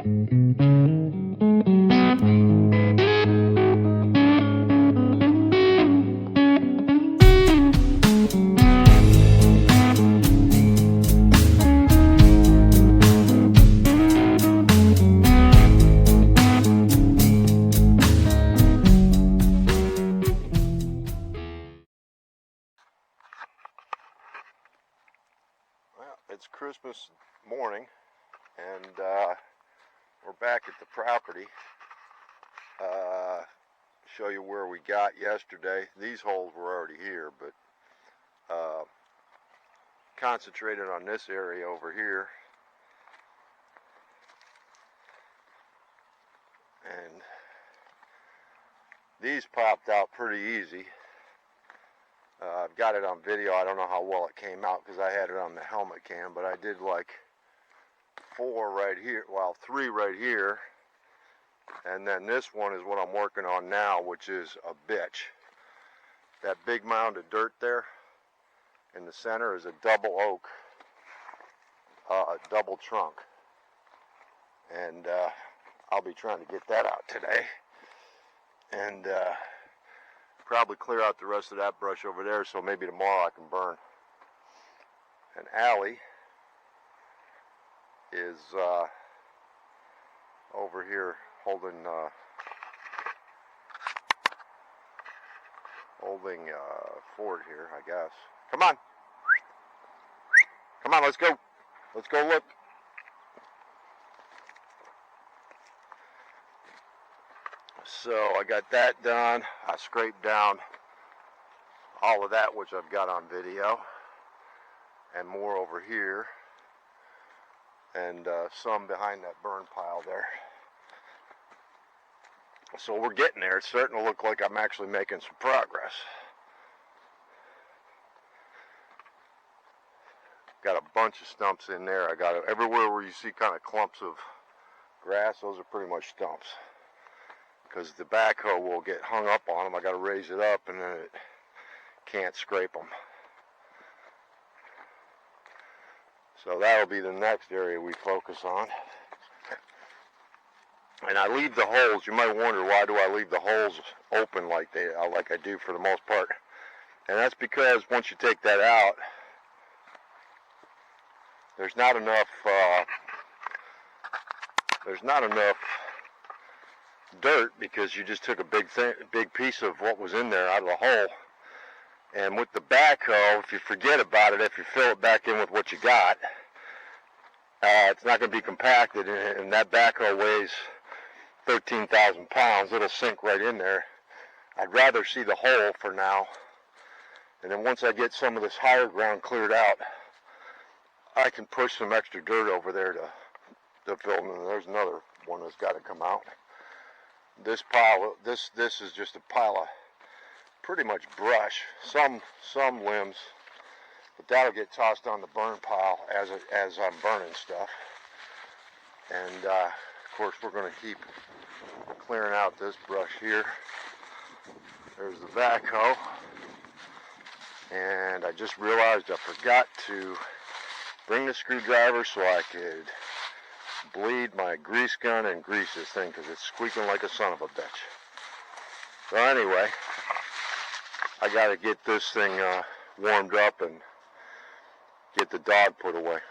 It's Christmas morning, and we're back at the property. Show you where we got yesterday. These holes were already here, but concentrated on this area over here. And these popped out pretty easy. I've got it on video. I don't know how well it came out because I had it on the helmet cam, but I did like 4 right here, well, 3 right here, and then this one is what I'm working on now, which is a bitch. That big mound of dirt there in the center is a double oak, double trunk, and I'll be trying to get that out today, and probably clear out the rest of that brush over there, so maybe tomorrow I can burn. And Allie is over here holding fort here, I guess. Come on, come on, let's go look. So I got that done. I scraped down all of that, which I've got on video, and more over here, and some behind that burn pile there. So we're getting there. It's starting to look like I'm actually making some progress. Got a bunch of stumps in there. I got it everywhere where you see kind of clumps of grass. Those are pretty much stumps, because the backhoe will get hung up on them. I got to raise it up, and then it can't scrape them. So that'll be the next area we focus on. And I leave the holes. You might wonder, why do I leave the holes open like I do for the most part? And that's because once you take that out, there's not enough dirt, because you just took a big piece of what was in there out of the hole. And with the backhoe, if you forget about it, if you fill it back in with what you got, it's not going to be compacted, and that backhoe weighs 13,000 pounds. It'll sink right in there. I'd rather see the hole for now, and then once I get some of this higher ground cleared out, I can push some extra dirt over there to fill in. And there's another one that's got to come out. This pile, this is just a pile of pretty much brush, some limbs, but that'll get tossed on the burn pile as I'm burning stuff. And of course, we're going to keep clearing out this brush here. There's the backhoe, and I just realized I forgot to bring the screwdriver so I could bleed my grease gun and grease this thing, because it's squeaking like a son of a bitch. So anyway, I got to get this thing warmed up and get the dog put away.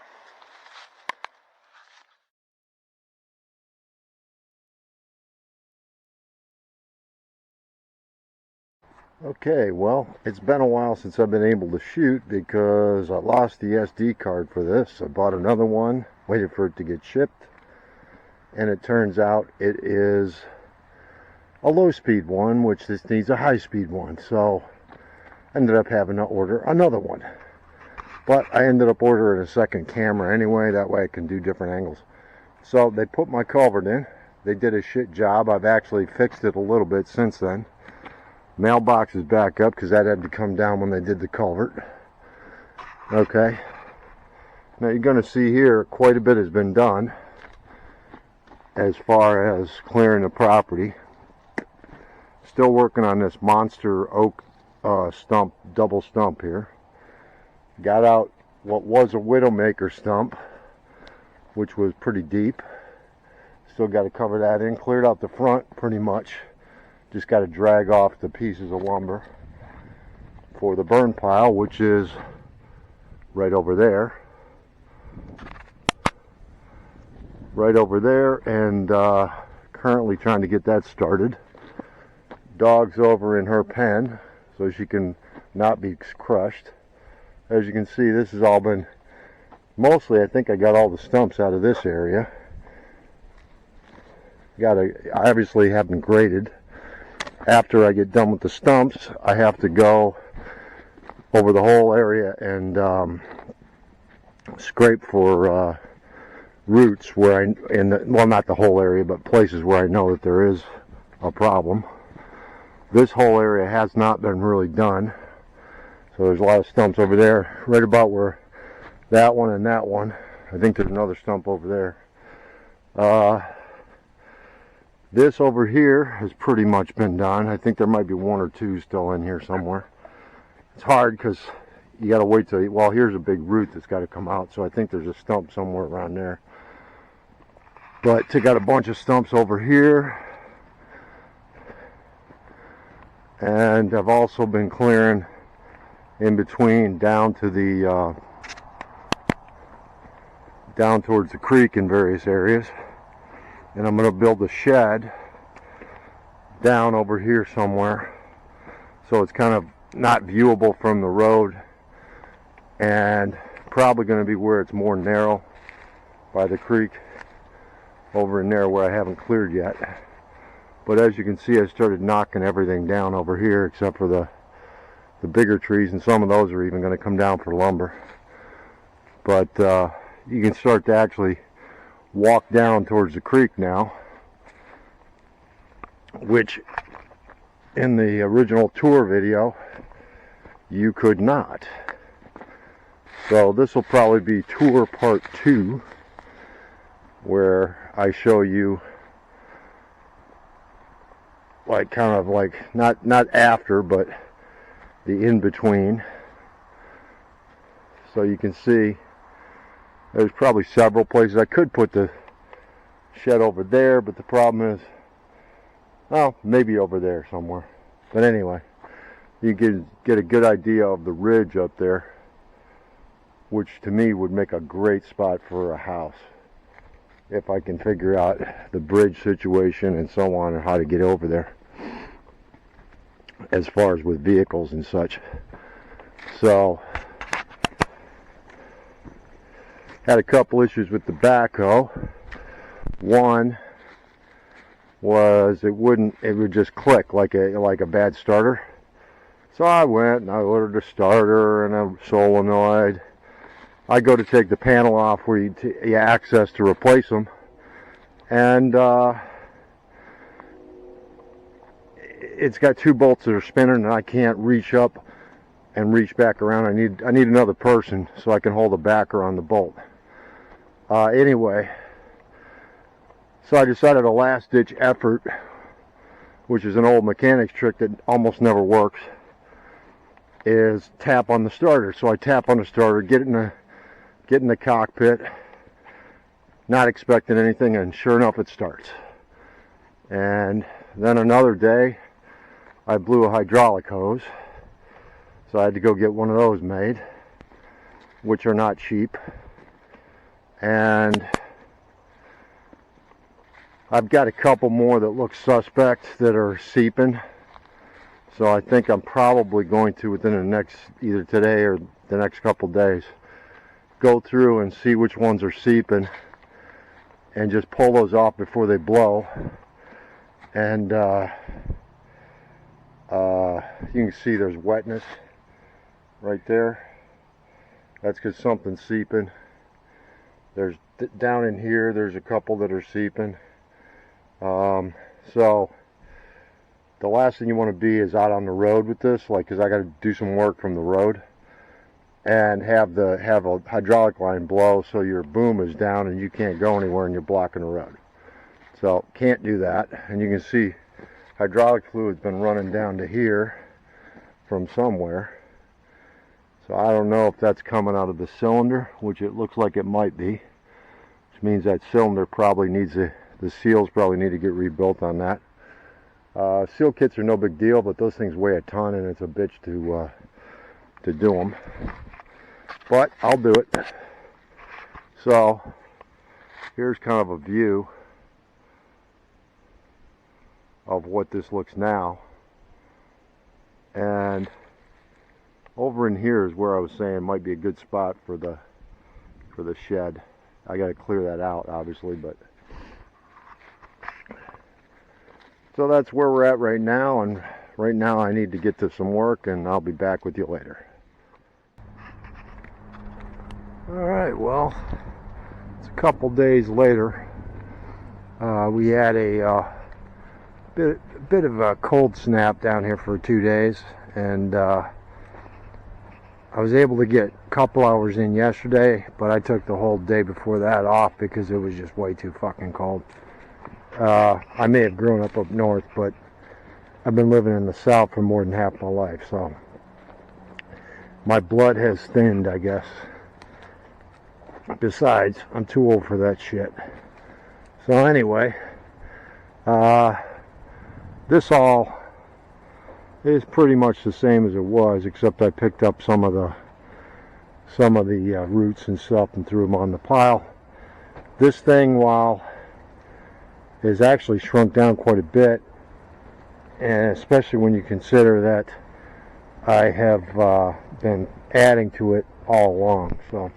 Okay, well, it's been a while since I've been able to shoot because I lost the SD card for this. I bought another one, waited for it to get shipped, and it turns out it is a low-speed one, which this needs a high-speed one, so I ended up having to order another one. But I ended up ordering a second camera anyway, that way I can do different angles. So they put my culvert in. They did a shit job. I've actually fixed it a little bit since then. Mailbox is back up because that had to come down when they did the culvert. Okay. Now you're going to see here quite a bit has been done as far as clearing the property. Still working on this monster oak stump, double stump here. Got out what was a Widowmaker stump, which was pretty deep. Still got to cover that in. Cleared out the front pretty much. Just got to drag off the pieces of lumber for the burn pile, which is right over there. Right over there, and currently trying to get that started. Dog's over in her pen so she can not be crushed. As you can see, this has all been, mostly I think I got all the stumps out of this area. I obviously haven't graded. After I get done with the stumps, I have to go over the whole area and scrape for roots where well, not the whole area, but places where I know that there is a problem. This whole area has not been really done, so there's a lot of stumps over there, right about where that one and that one. I think there's another stump over there. This over here has pretty much been done. I think there might be one or two still in here somewhere. It's hard because you got to wait till, well, here's a big root that's got to come out, so I think there's a stump somewhere around there. But I got a bunch of stumps over here. And I've also been clearing in between down to the down towards the creek in various areas. And I'm going to build a shed down over here somewhere, so it's kind of not viewable from the road, and probably going to be where it's more narrow by the creek over in there where I haven't cleared yet. But as you can see, I started knocking everything down over here except for the bigger trees, and some of those are even going to come down for lumber. But you can start to actually walk down towards the creek now, which in the original tour video you could not. So this will probably be tour part 2, where I show you like kind of like not after, but the in between. So you can see there's probably several places I could put the shed over there, but the problem is, well, maybe over there somewhere. But anyway, you can get a good idea of the ridge up there, which to me would make a great spot for a house if I can figure out the bridge situation and so on, and how to get over there as far as with vehicles and such. So had a couple issues with the backhoe. One was it would just click like a bad starter. So I went and I ordered a starter and a solenoid. I go to take the panel off where you access to replace them, and it's got 2 bolts that are spinning, and I can't reach up and reach back around. I need another person so I can hold the backer on the bolt. Anyway, so I decided a last-ditch effort, which is an old mechanic's trick that almost never works, is tap on the starter. So I tap on the starter, get in the cockpit, not expecting anything, and sure enough it starts. And then another day I blew a hydraulic hose, so I had to go get one of those made, which are not cheap. And I've got a couple more that look suspect that are seeping, so I think I'm probably going to, within the next, either today or the next couple days, go through and see which ones are seeping and just pull those off before they blow. And you can see there's wetness right there. That's because something's seeping. There's down in here, there's a couple that are seeping. So the last thing you want to be is out on the road with this, like, because I got to do some work from the road and have a hydraulic line blow so your boom is down and you can't go anywhere and you're blocking the road. So can't do that. And you can see hydraulic fluid's been running down to here from somewhere. So I don't know if that's coming out of the cylinder, which it looks like it might be, which means that cylinder probably needs The seals probably need to get rebuilt on that. Seal kits are no big deal, but those things weigh a ton and it's a bitch to do them. But I'll do it. So here's kind of a view of what this looks now. And over in here is where I was saying might be a good spot for the shed. I got to clear that out, obviously, but so that's where we're at right now. And right now I need to get to some work, and I'll be back with you later. All right, well, it's a couple days later. We had a bit of a cold snap down here for 2 days, and I was able to get a couple hours in yesterday, but I took the whole day before that off because it was just way too fucking cold. I may have grown up north, but I've been living in the south for more than half my life, so my blood has thinned, I guess. Besides, I'm too old for that shit. So anyway, this all is pretty much the same as it was, except I picked up some of the roots and stuff and threw them on the pile. This thing, while is actually shrunk down quite a bit, and especially when you consider that I have been adding to it all along. So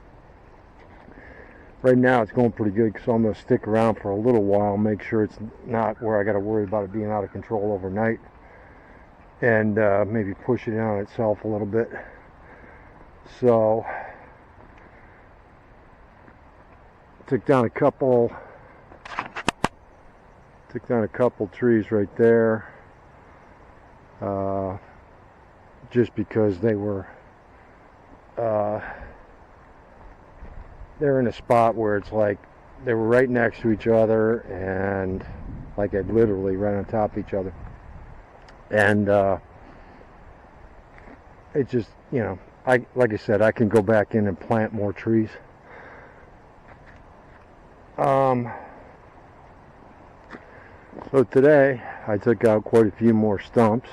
right now it's going pretty good, so I'm going to stick around for a little while, make sure it's not where I got to worry about it being out of control overnight, and maybe push it in on itself a little bit. So took down a couple trees right there, just because they were they're in a spot where it's like they were right next to each other, and like I'd literally right on top of each other, and it just, you know, like I said, I can go back in and plant more trees. So today I took out quite a few more stumps.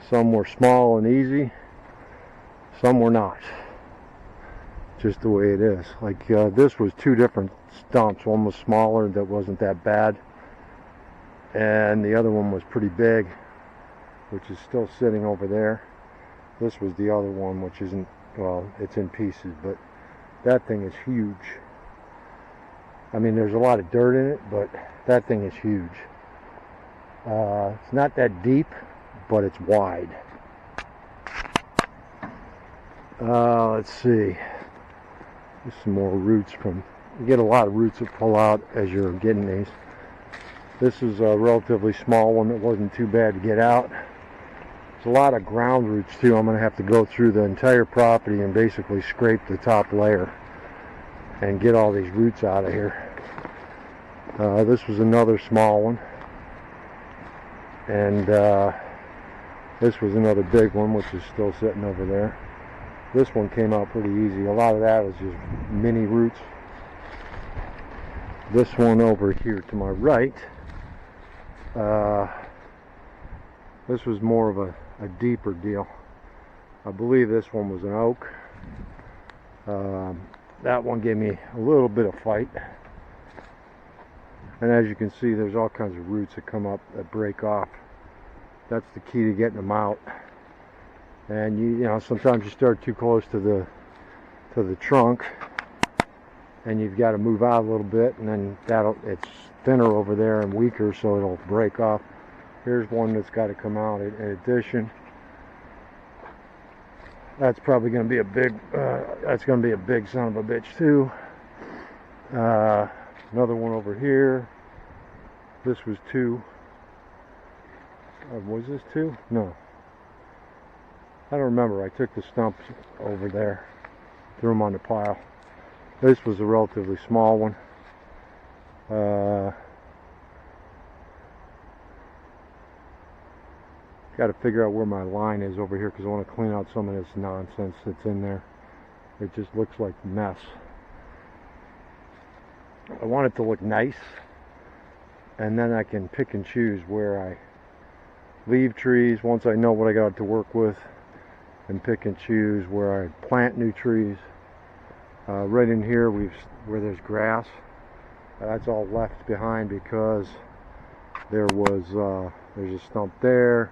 Some were small and easy, some were not. Just the way it is. Like this was two different stumps. One was smaller, that wasn't that bad, and the other one was pretty big, which is still sitting over there. This was the other one, which isn't, well, it's in pieces, but that thing is huge. I mean, there's a lot of dirt in it, but that thing is huge. It's not that deep, but it's wide. Let's see. There's some more roots from, you get a lot of roots that pull out as you're getting these. This is a relatively small one that wasn't too bad to get out. There's a lot of ground roots too. I'm going to have to go through the entire property and basically scrape the top layer and get all these roots out of here. This was another small one, and this was another big one, which is still sitting over there. This one came out pretty easy. A lot of that was just mini roots. This one over here to my right, this was more of a deeper deal. I believe this one was an oak. That one gave me a little bit of fight. And as you can see, there's all kinds of roots that come up that break off. That's the key to getting them out. And you know, sometimes you start too close to the trunk, and you've got to move out a little bit, and then it's thinner over there and weaker, so it'll break off. Here's one that's got to come out in addition. That's probably going to be a big. That's going to be a big son of a bitch too. Another one over here. This was two. Was this two? No. I don't remember. I took the stumps over there, threw them on the pile. This was a relatively small one. Got to figure out where my line is over here, because I want to clean out some of this nonsense that's in there. It just looks like a mess. I want it to look nice, and then I can pick and choose where I leave trees once I know what I got to work with, and pick and choose where I plant new trees. Right in here, where there's grass, that's all left behind because there's a stump there.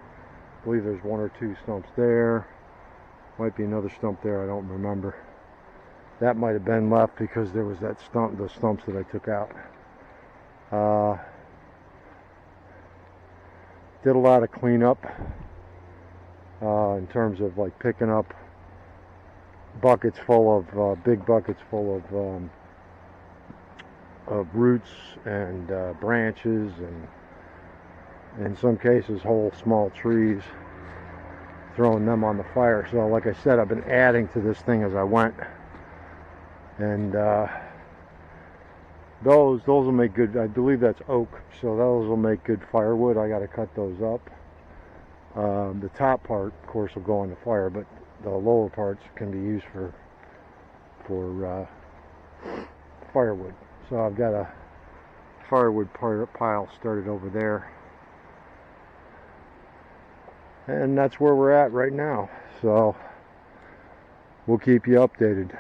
I believe there's one or two stumps there. Might be another stump there, I don't remember. That might have been left because there was the stumps that I took out. Did a lot of cleanup in terms of like picking up buckets full of big buckets full of roots and branches, and in some cases whole small trees, throwing them on the fire. So like I said, I've been adding to this thing as I went, and those will make good, I believe that's oak, so those will make good firewood. I got to cut those up. The top part, of course, will go on the fire, but the lower parts can be used for firewood. So I've got a firewood pile started over there, and that's where we're at right now. So we'll keep you updated.